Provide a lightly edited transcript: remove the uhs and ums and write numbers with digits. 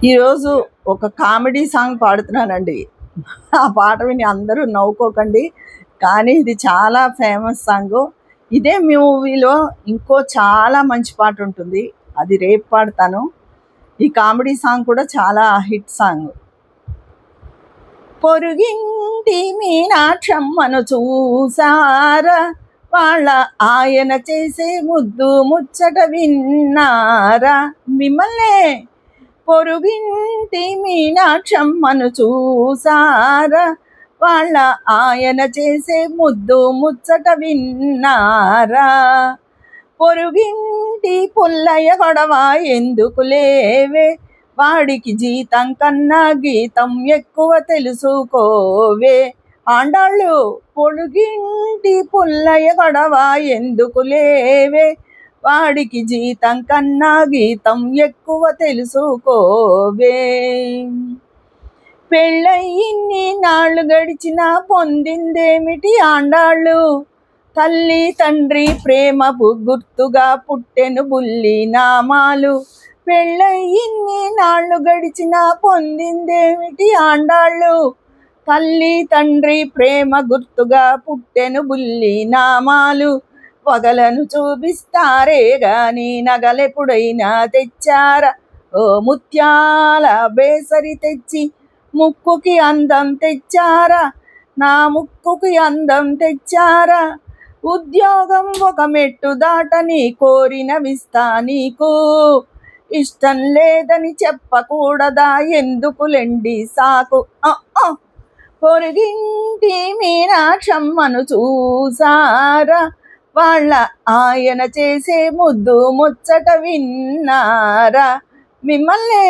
ఈరోజు ఒక comedy song పాడుతున్నానండి. ఆ పాట విని అందరూ నవ్వుకోకండి. కానీ ఇది చాలా ఫేమస్ సాంగు. ఇదే మూవీలో ఇంకో చాలా మంచి పాట ఉంటుంది. అది రేపు పాడతాను. ఈ కామెడీ సాంగ్ కూడా చాలా హిట్ సాంగ్. పొరుగింటి మీనాక్షమ్మను చూసారా, వాళ్ళ ఆయన చేసే ముద్దు ముచ్చట విన్నారా. మిమ్మల్నే పొరుగింటి మీనాక్షమ్మను చూసారా, వాళ్ళ ఆయన చేసే ముద్దు ముచ్చట విన్నారా. పొరుగింటి పుల్లయ్య గొడవ ఎందుకు లేవే, వాడికి జీతం కన్నా గీతం ఎక్కువ తెలుసుకోవే. ఆండాళ్ళు పొరుగింటి పుల్లయ్య గొడవ ఎందుకు లేవే, వాడికి జీతం కన్నా గీతం ఎక్కువ తెలుసుకోవే. పెళ్ళయిన్ని నాళ్ళు గడిచినా పొందిందేమిటి ఆండాళ్ళు, తల్లి తండ్రి ప్రేమకు గుర్తుగా పుట్టెను బుల్లి నామాలు. పెళ్ళయిన్ని నాళ్ళు గడిచినా పొందిందేమిటి ఆండాళ్ళు, తల్లి తండ్రి ప్రేమ గుర్తుగా పుట్టెను బుల్లి నామాలు. వగలను చూపిస్తారే గాని నగలెప్పుడైనా తెచ్చారా, ఓ ముత్యాల బేసరి తెచ్చి ముక్కుకి అందం తెచ్చారా, నా ముక్కుకి అందం తెచ్చారా. ఉద్యోగం ఒక మెట్టు దాటని కోరినవిస్తా నీకు, ఇష్టం లేదని చెప్పకూడదా ఎందుకులెండి సాకు. పొరుగింటి మీనాక్షమ్మను చూసారా, వాళ్ళ ఆయన చేసే ముద్దు ముచ్చట విన్నారా. మిమ్మల్నే